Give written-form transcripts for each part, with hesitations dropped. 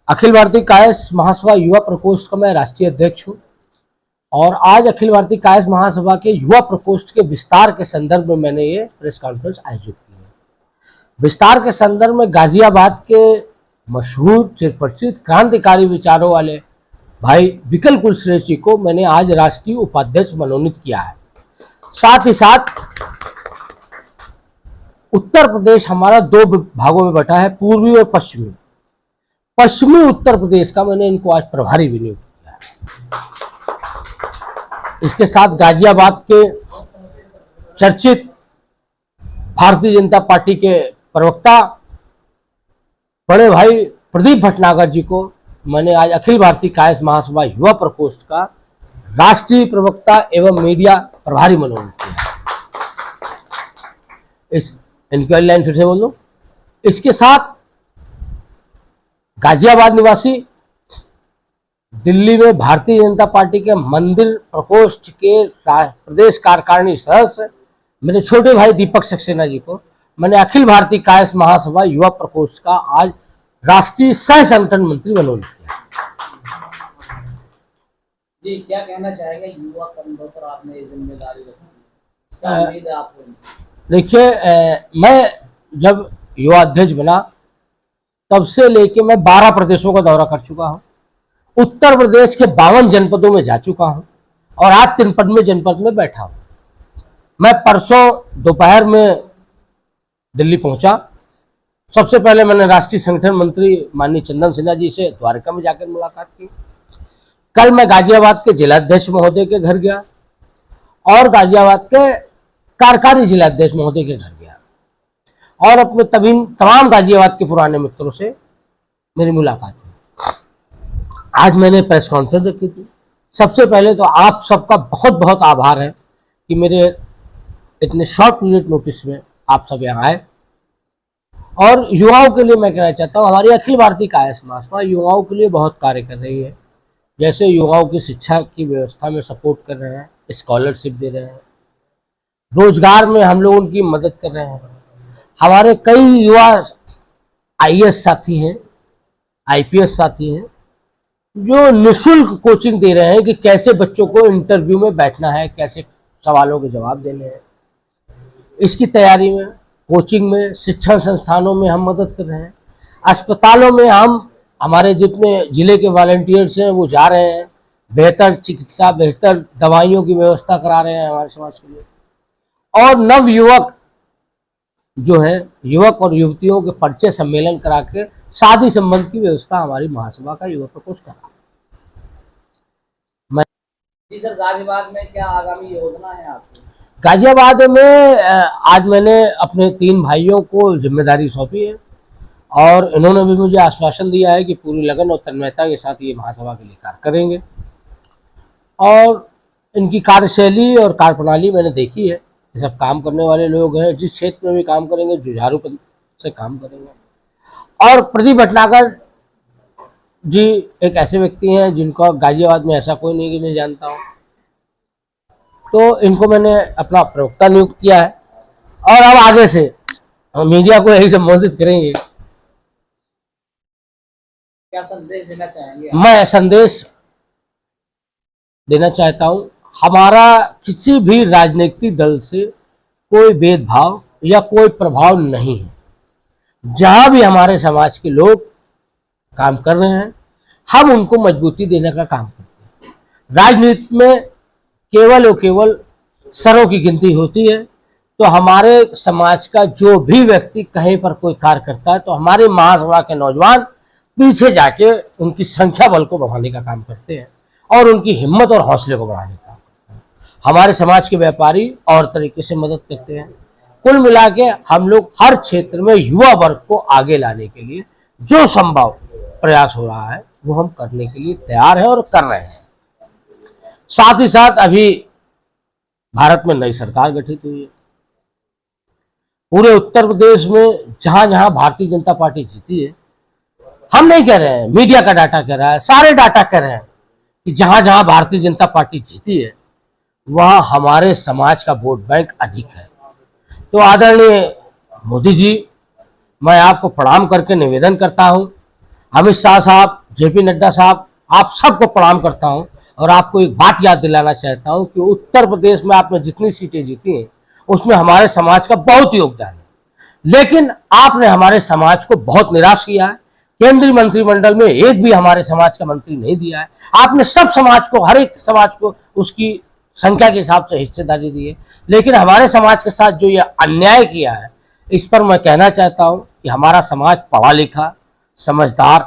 अखिल भारतीय कायस्थ महासभा युवा प्रकोष्ठ का मैं राष्ट्रीय अध्यक्ष हूँ और आज अखिल भारतीय कायस्थ महासभा के युवा प्रकोष्ठ के विस्तार के संदर्भ में मैंने ये प्रेस कॉन्फ्रेंस आयोजित की है। विस्तार के संदर्भ में गाजियाबाद के मशहूर चिरपरिचित क्रांतिकारी विचारों वाले भाई विकल कुलश्रेष्ठ जी को मैंने आज राष्ट्रीय उपाध्यक्ष मनोनीत किया है। साथ ही साथ उत्तर प्रदेश हमारा दो भागों में बटा है, पूर्वी और पश्चिमी। पश्चिमी उत्तर प्रदेश का मैंने इनको आज प्रभारी भी नियुक्त किया है। इसके साथ गाजियाबाद के चर्चित भारतीय जनता पार्टी के प्रवक्ता बड़े भाई प्रदीप भटनागर जी को मैंने आज अखिल भारतीय कायस्थ महासभा युवा प्रकोष्ठ का राष्ट्रीय प्रवक्ता एवं मीडिया प्रभारी मनोनीत किया है। इनकी लाइन फिर से बोल दूं। इसके साथ गाजियाबाद निवासी दिल्ली में भारतीय जनता पार्टी के मंदिर प्रकोष्ठ के प्रदेश कार्यकारिणी सदस्य मेरे छोटे भाई दीपक सक्सेना जी को मैंने अखिल भारतीय कायस्थ महासभा युवा प्रकोष्ठ का आज राष्ट्रीय सह संगठन मंत्री मनोनीत किया। जी, क्या कहना चाहेंगे युवा कंधों पर आपने ये जिम्मेदारी रखी, क्या उम्मीद है आपको? देखिए, मैं जब युवा अध्यक्ष बना तब से लेके मैं 12 प्रदेशों का दौरा कर चुका हूं। उत्तर प्रदेश के 52 जनपदों में जा चुका हूं और आज 53वें जनपद में बैठा हूं। मैं परसों दोपहर में दिल्ली पहुंचा। सबसे पहले मैंने राष्ट्रीय संगठन मंत्री माननीय चंदन सिन्हा जी से द्वारका में जाकर मुलाकात की। कल मैं गाजियाबाद के जिलाध्यक्ष महोदय के घर गया और गाजियाबाद के कार्यकारी जिलाध्यक्ष महोदय के घर गया और अपने तमाम गाजियाबाद के पुराने मित्रों से मेरी मुलाकात हुई। आज मैंने प्रेस कॉन्फ्रेंस रखी थी। सबसे पहले तो आप सबका बहुत बहुत आभार है कि मेरे इतने शॉर्ट पीरियड नोटिस में आप सब यहाँ आए। और युवाओं के लिए मैं कहना चाहता हूँ, हमारी अखिल भारतीय कायस्थ महासभा युवाओं के लिए बहुत कार्य कर रही है। जैसे युवाओं की शिक्षा की व्यवस्था में सपोर्ट कर रहे हैं, स्कॉलरशिप दे रहे हैं, रोजगार में हम लोग उनकी मदद कर रहे हैं। हमारे कई युवा आईएएस साथी हैं, आईपीएस साथी हैं जो निःशुल्क कोचिंग दे रहे हैं कि कैसे बच्चों को इंटरव्यू में बैठना है, कैसे सवालों के जवाब देने हैं। इसकी तैयारी में, कोचिंग में, शिक्षण संस्थानों में हम मदद कर रहे हैं। अस्पतालों में हमारे जितने जिले के वॉलंटियर्स हैं वो जा रहे हैं, बेहतर चिकित्सा, बेहतर दवाइयों की व्यवस्था करा रहे हैं हमारे समाज के लिए। और नव युवक जो है, युवक और युवतियों के परिचय सम्मेलन करा के शादी संबंध की व्यवस्था हमारी महासभा का युवा प्रकोष्ठ करा। जी सर, गाजियाबाद में क्या आगामी योजना है आपकी? गाजियाबाद में आज मैंने अपने 3 भाइयों को जिम्मेदारी सौंपी है और इन्होंने भी मुझे आश्वासन दिया है कि पूरी लगन और तन्मयता के साथ ये महासभा के लिए कार्य करेंगे। और इनकी कार्यशैली और कार्यप्रणाली मैंने देखी है। ये सब काम करने वाले लोग हैं, जिस क्षेत्र में भी काम करेंगे जुझारूपन से काम करेंगे। और प्रदीप भटनागर जी एक ऐसे व्यक्ति हैं जिनका गाजियाबाद में ऐसा कोई नहीं कि मैं जानता हूँ, तो इनको मैंने अपना प्रवक्ता नियुक्त किया है। और अब आगे से हम मीडिया को यही संबोधित करेंगे। क्या संदेश देना चाहेंगे? मैं संदेश देना चाहता हूँ, हमारा किसी भी राजनीतिक दल से कोई भेदभाव या कोई प्रभाव नहीं है। जहाँ भी हमारे समाज के लोग काम कर रहे हैं, हम उनको मजबूती देने का काम करते हैं। राजनीति में केवल और केवल सरों की गिनती होती है। तो हमारे समाज का जो भी व्यक्ति कहीं पर कोई कार्य करता है तो हमारे महासभा के नौजवान पीछे जाके उनकी संख्या बल को बढ़ाने का काम करते हैं और उनकी हिम्मत और हौसले को बढ़ाने का काम करते हैं। हमारे समाज के व्यापारी और तरीके से मदद करते हैं। कुल मिला के हम लोग हर क्षेत्र में युवा वर्ग को आगे लाने के लिए जो संभव प्रयास हो रहा है वो हम करने के लिए तैयार हैं और कर रहे हैं। साथ ही साथ अभी भारत में नई सरकार गठित हुई है। पूरे उत्तर प्रदेश में जहां जहां भारतीय जनता पार्टी जीती है, हम नहीं कह रहे हैं, मीडिया का डाटा कह रहा है, सारे डाटा कह रहे हैं कि जहां जहां भारतीय जनता पार्टी जीती है वहां हमारे समाज का वोट बैंक अधिक है। तो आदरणीय मोदी जी, मैं आपको प्रणाम करके निवेदन करता हूं, अमित शाह साहब, जेपी नड्डा साहब, आप सबको प्रणाम करता हूं और आपको एक बात याद दिलाना चाहता हूं कि उत्तर प्रदेश में आपने जितनी सीटें जीती हैं उसमें हमारे समाज का बहुत योगदान है, लेकिन आपने हमारे समाज को बहुत निराश किया है। केंद्रीय मंत्रिमंडल में एक भी हमारे समाज का मंत्री नहीं दिया है। आपने सब समाज को, हर एक समाज को उसकी संख्या के हिसाब से हिस्सेदारी दी है, लेकिन हमारे समाज के साथ जो ये अन्याय किया है, इस पर मैं कहना चाहता हूं कि हमारा समाज पढ़ा लिखा, समझदार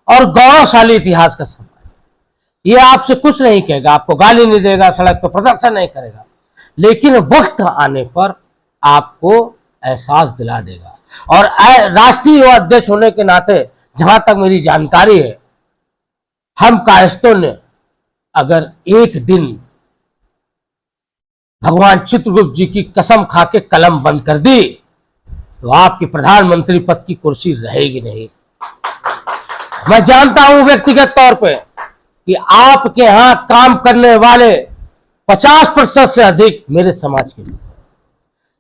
और गौरवशाली इतिहास का समाज, ये आपसे कुछ नहीं कहेगा, आपको गाली नहीं देगा, सड़क पर प्रदर्शन नहीं करेगा, लेकिन वक्त आने पर आपको एहसास दिला देगा। और राष्ट्रीय युवा अध्यक्ष होने के नाते जहां तक मेरी जानकारी है, हम कायस्थों ने अगर एक दिन भगवान चित्रगुप्त जी की कसम खा के कलम बंद कर दी तो आपकी प्रधानमंत्री पद की कुर्सी रहेगी नहीं। मैं जानता हूं व्यक्तिगत तौर पे कि आपके यहां काम करने वाले 50% से अधिक मेरे समाज के लोग,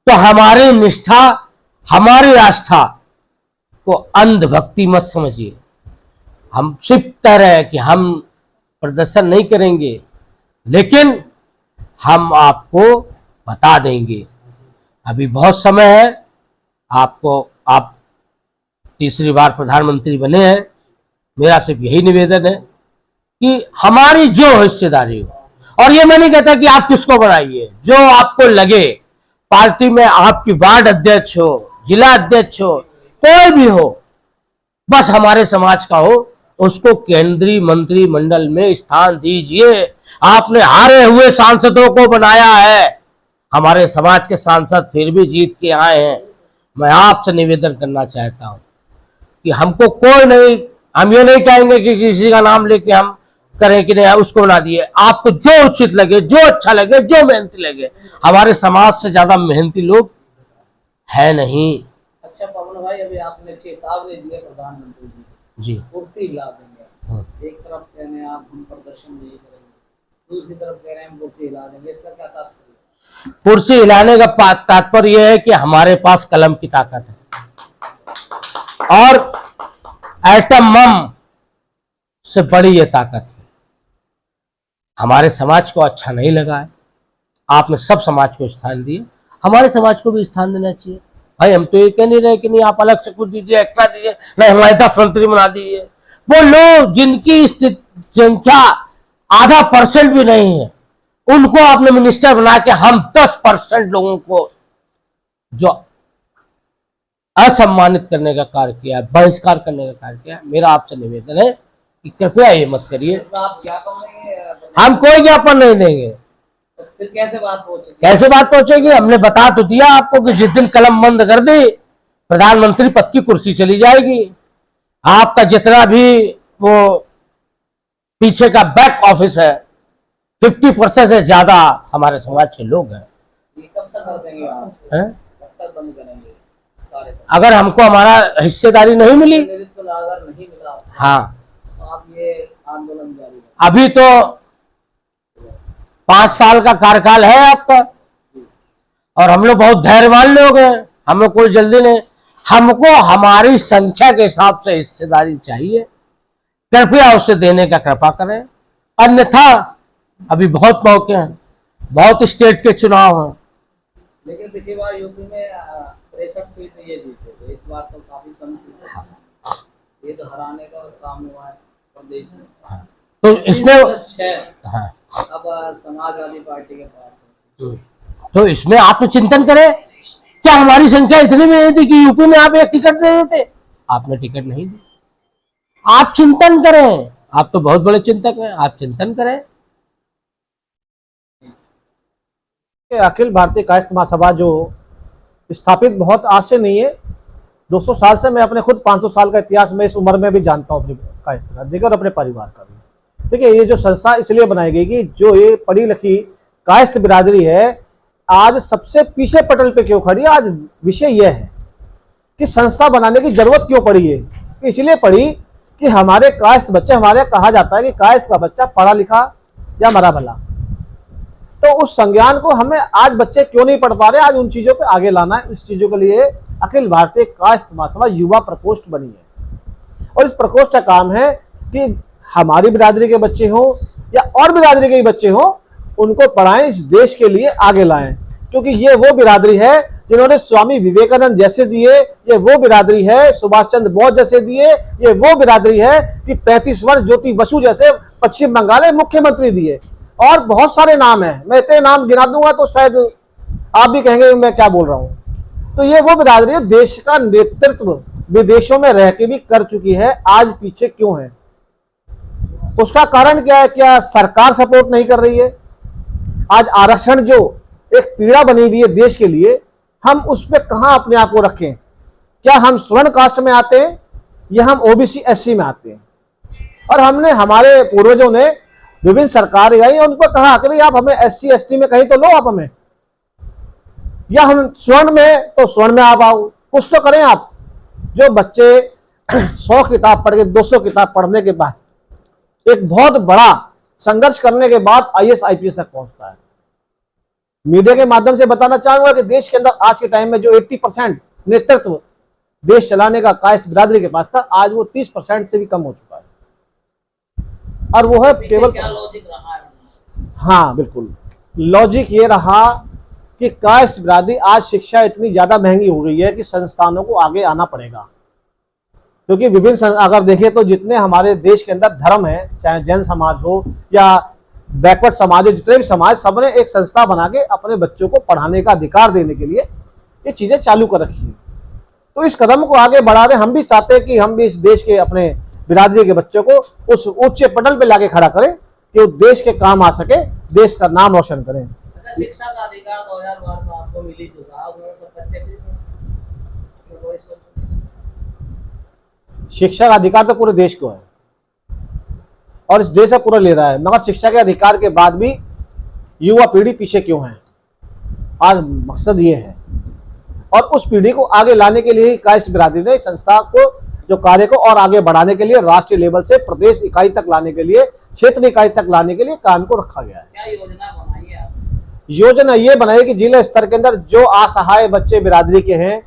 तो हमारी निष्ठा, हमारी आस्था को अंधभक्ति मत समझिए। हम सिर्फ कह रहे हैं कि हम प्रदर्शन नहीं करेंगे, लेकिन हम आपको बता देंगे। अभी बहुत समय है, आप तीसरी बार प्रधानमंत्री बने हैं, मेरा सिर्फ यही निवेदन है कि हमारी जो हिस्सेदारी हो, और ये मैं नहीं कहता कि आप किसको बनाइए, जो आपको लगे, पार्टी में आपकी वार्ड अध्यक्ष हो, जिला अध्यक्ष हो, कोई भी हो, बस हमारे समाज का हो, उसको केंद्रीय मंत्रिमंडल में स्थान दीजिए। आपने हारे हुए सांसदों को बनाया है, हमारे समाज के सांसद फिर भी जीत के आए हैं। मैं आपसे निवेदन करना चाहता हूं कि हमको कोई नहीं, हम ये नहीं कहेंगे कि किसी का नाम लेके हम करें कि नहीं उसको बना दिए। आपको जो उचित लगे, जो अच्छा लगे, जो मेहनती लगे, हमारे समाज से ज्यादा मेहनती लोग है नहीं। अच्छा पवन भाई, अभी आपने चेतावनी दी है प्रधानमंत्री जी, कुर्सी हिला देंगे। एक तरफ कह रहे हैं आप हम प्रदर्शन नहीं करेंगे, दूसरी तरफ कह रहे हैं हम कुर्सी हिला देंगे, इसका क्या तात्पर्य? कुर्सी हिलाने का तात्पर्य यह है कि हमारे पास कलम की ताकत है और एटम बम से बड़ी ये ताकत है। हमारे समाज को अच्छा नहीं लगा है, आपने सब समाज को स्थान दिए, हमारे समाज को भी स्थान देना चाहिए। भाई हम तो ये कह नहीं रहे कि नहीं आप अलग से कुछ दीजिए, एक्स्ट्रा दीजिए, नहीं हमारे 10 मंत्री बना दीजिए। वो लोग जिनकी संख्या आधा % भी नहीं है, उनको आपने मिनिस्टर बना के हम 10% लोगों को जो असम्मानित करने का कार्य किया, बहिष्कार करने का कार्य किया। मेरा आपसे निवेदन है कि कृपया ये मत करिए। आप ज्ञापन देंगे? हम कोई ज्ञापन नहीं देंगे। तो फिर कैसे बात पहुंचेगी? कैसे बात पहुंचेगी? हमने बता तो दिया आपको कि जिस दिन कलम बंद कर दी, प्रधानमंत्री पद की कुर्सी चली जाएगी। आपका जितना भी वो पीछे का बैक ऑफिस है, 50% से ज्यादा हमारे समाज के लोग हैं। ये कब तक कर देंगे आप? कब तक बंद करेंगे? अगर हमको हमारा हिस्सेदारी नहीं मिली, अगर नहीं मिला, हाँ, तो आप ये आंदोलन जारी रखें। अभी तो 5 साल का कार्यकाल है आपका, और हम लोग बहुत धैर्यवान लोग हैं, हमें कोई जल्दी नहीं। हमको हमारी संख्या के हिसाब से हिस्सेदारी चाहिए, कृपया उसे देने का कृपा करें, अन्यथा अभी बहुत मौके हैं, बहुत स्टेट के चुनाव हैं। लेकिन पिछली बार यूपी में 63 सीट ये जीते थे, इस बार तो काफी कम सीट है। ये तो हराने का काम हुआ है प्रदेश में। हाँ। तो इसमें हाँ। अब समाजवादी पार्टी के पास, तो इसमें आप चिंतन करें, क्या हमारी संख्या इतनी में थी कि यूपी में आप एक टिकट दे देते? आपने टिकट नहीं दी। आप चिंतन करें, आप तो बहुत बड़े चिंतक हैं, आप चिंतन करें। अखिल भारतीय कायस्थ महासभा जो स्थापित बहुत आज से नहीं है, 200 साल से, मैं अपने खुद 500 साल का इतिहास में इस उम्र में भी जानता हूँ अपने कायस्थ बिरादरी और अपने परिवार का भी। देखिए, ये जो संस्था इसलिए बनाई गई कि जो ये पढ़ी लिखी कायस्थ बिरादरी है आज सबसे पीछे पटल पे क्यों खड़ी है। आज विषय यह है कि संस्था बनाने की जरूरत क्यों पड़ी है। इसलिए पड़ी कि हमारे कायस्थ बच्चे, हमारे कहा जाता है कि कायस्थ का बच्चा पढ़ा लिखा या मरा भला, तो उस संज्ञान को हमें आज बच्चे क्यों नहीं पढ़ पा रहे, आज उन चीजों पे आगे लाना है। इस चीजों के लिए अखिल भारतीय कायस्थ महासभा युवा प्रकोष्ठ बनी है। और इस प्रकोष्ठ का काम है कि हमारी बिरादरी के बच्चे हों या और बिरादरी के बच्चे हों, उनको पढ़ाएं, इस देश के लिए आगे लाएं, क्योंकि ये वो बिरादरी है जिन्होंने स्वामी विवेकानंद जैसे दिए, ये वो बिरादरी है सुभाष चंद्र बोस जैसे दिए, ये वो बिरादरी है कि 35 वर्ष ज्योति बसु जैसे पश्चिम बंगाल में मुख्यमंत्री दिए, और बहुत सारे नाम हैं। मैं इतने नाम गिना दूंगा तो शायद आप भी कहेंगे मैं क्या बोल रहा हूं। तो ये वो बिरादरी है, देश का नेतृत्व विदेशों में रह के भी कर चुकी है, आज पीछे क्यों है? उसका कारण क्या है? क्या सरकार सपोर्ट नहीं कर रही है? आज आरक्षण जो एक पीड़ा बनी हुई है देश के लिए, हम उस पर कहां अपने आप को रखें? क्या हम स्वर्ण कास्ट में आते हैं या हम ओबीसी एससी में आते हैं? और हमने, हमारे पूर्वजों ने विभिन्न सरकारें आई और उनको कहा कि भाई आप हमें एससी एसटी में कहीं तो लो आप हमें, या हम स्वर्ण में तो स्वर्ण में आप आओ, कुछ तो करें आप। जो बच्चे 100 किताब पढ़ के 200 किताब पढ़ने के बाद एक बहुत बड़ा संघर्ष करने के बाद आईएएस आईपीएस तक पहुंचता है। मीडिया के माध्यम से बताना चाहूंगा कि देश के अंदर आज के टाइम में जो 80% नेतृत्व देश चलाने का कायस्थ बिरादरी के पास था, आज वो 30% से भी कम हो चुका है, और वो है केवल क्या लॉजिक रहा है? हाँ बिल्कुल, लॉजिक ये रहा कि कायस्थ बिरादरी, आज शिक्षा इतनी ज्यादा महंगी हो गई है कि संस्थानों को आगे आना पड़ेगा, क्योंकि विभिन्न, अगर देखें तो जितने हमारे देश के अंदर धर्म है, चाहे जैन समाज हो या बैकवर्ड समाज हो, जितने भी समाज, सबने एक संस्था बना के अपने बच्चों को पढ़ाने का अधिकार देने के लिए ये चीजें चालू कर रखी है। तो इस कदम को आगे बढ़ा रहे। हम भी चाहते हैं कि हम भी इस देश के अपने बिरादरी के बच्चों को उस उच्च पटल पे लाके खड़ा करें कि वो देश के काम आ सके, देश का नाम रोशन करें। शिक्षा का अधिकार 2012 में आपको मिली चुका है, शिक्षा का अधिकार तो पूरे देश को है और इस देश का पूरा ले रहा है, मगर शिक्षा के अधिकार के बाद भी युवा पीढ़ी पीछे क्यों है? आज मकसद ये है, और उस पीढ़ी को आगे लाने के लिए ही कायस्थ बिरादरी ने संस्था को, जो कार्य को और आगे बढ़ाने के लिए, राष्ट्रीय लेवल से प्रदेश इकाई तक लाने के लिए, क्षेत्र इकाई तक लाने के लिए काम को रखा गया है। क्या योजना बनाई है? योजना ये बनाई कि जिला स्तर के अंदर जो असहाय बच्चे बिरादरी के हैं,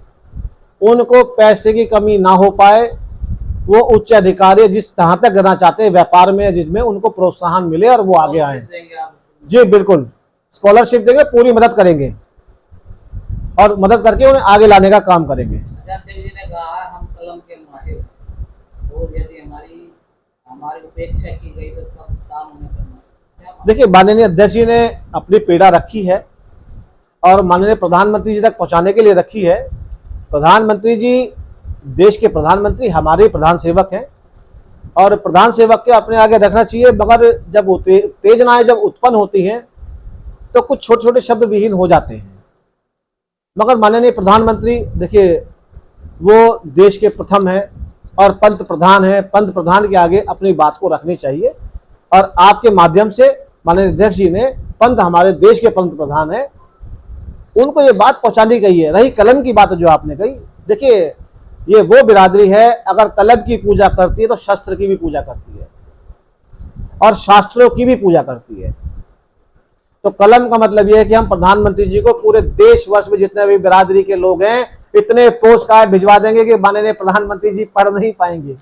उनको पैसे की कमी ना हो पाए, वो उच्च अधिकारी जिस तरह तक करना चाहते हैं व्यापार में, जिसमें उनको प्रोत्साहन मिले और वो आगे आए। जी बिल्कुल, स्कॉलरशिप देंगे, पूरी मदद करेंगे और मदद करके उन्हें आगे लाने का काम करेंगे। देव जी ने कहा है हम कलम के माहिर, और यदि हमारी उपेक्षा की गई तो उसका भुगतान हमें करना। देखिए, माननीय अध्यक्ष जी ने अपनी पीड़ा रखी है और माननीय प्रधानमंत्री जी तक पहुंचाने के लिए रखी है। प्रधानमंत्री जी देश के प्रधानमंत्री, हमारे प्रधान सेवक हैं और प्रधान सेवक के अपने आगे रखना चाहिए, मगर जब उत्तेजनाएं जब उत्पन्न होती हैं तो कुछ छोटे छोटे शब्द विहीन हो जाते हैं। मगर माननीय प्रधानमंत्री, देखिए, वो देश के प्रथम है और पंत प्रधान है, पंत प्रधान के आगे अपनी बात को रखनी चाहिए, और आपके माध्यम से माननीय अध्यक्ष जी ने, पंत हमारे देश के पंत प्रधान है, उनको ये बात पहुंचानी गई है। रही कलम की बात जो आपने कही, देखिए, ये वो बिरादरी है, अगर कलम की पूजा करती है तो शस्त्र की भी पूजा करती है और शास्त्रों की भी पूजा करती है। तो कलम का मतलब ये है कि हम प्रधानमंत्री जी को पूरे देश वर्ष में जितने भी बिरादरी के लोग हैं, इतने पोस्ट कार्ड भिजवा देंगे कि माननीय प्रधानमंत्री जी पढ़ नहीं पाएंगे।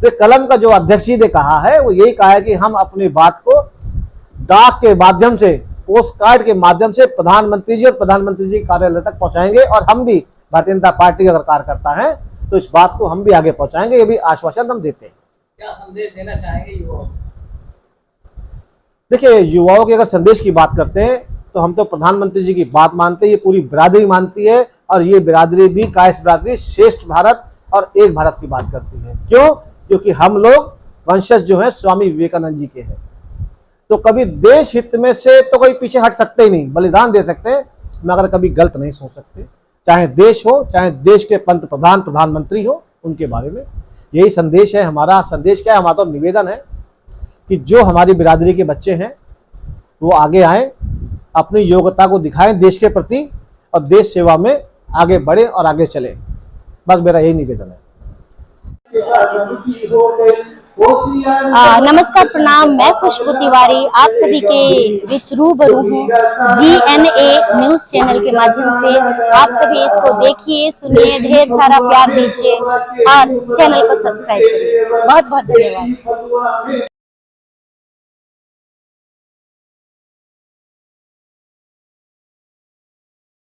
तो कलम का जो अध्यक्ष जी ने कहा है, वो यही कहा है कि हम अपनी बात को डाक के माध्यम से, पोस्ट कार्ड के माध्यम से प्रधानमंत्री जी और प्रधानमंत्री जी कार्यालय तक पहुंचाएंगे, और हम भी भारतीय जनता पार्टी अगर कार्यकर्ता है तो इस बात को हम भी आगे पहुंचाएंगे। ये भी आश्वासन हम देते हैं। क्या संदेश देना चाहेंगे युवाओं? देखिए, युवाओं के अगर संदेश की बात करते हैं तो हम तो प्रधानमंत्री जी की बात मानते हैं, ये पूरी बिरादरी मानती है, और ये बिरादरी भी कायस्थ बिरादरी श्रेष्ठ भारत और एक भारत की बात करती है। क्यों? क्योंकि हम लोग वंशज जो है स्वामी विवेकानंद जी के हैं। तो कभी देश हित में से तो कोई पीछे हट सकते ही नहीं, बलिदान दे सकते हैं, मगर कभी गलत नहीं सोच सकते, चाहे देश हो, चाहे देश के पंत प्रधान, प्रधानमंत्री हो, उनके बारे में। यही संदेश है हमारा। संदेश क्या है? हमारा तो निवेदन है कि जो हमारी बिरादरी के बच्चे हैं वो आगे आएं, अपनी योग्यता को दिखाएं देश के प्रति, और देश सेवा में आगे बढ़े और आगे चले। बस मेरा यही निवेदन है। नमस्कार, प्रणाम। मैं खुशबू तिवारी आप सभी के बीच रूबरू हूँ GNA न्यूज चैनल के माध्यम से। आप सभी इसको देखिए, सुनिए, ढेर सारा प्यार दीजिए और चैनल को सब्सक्राइब करिए। बहुत बहुत धन्यवाद।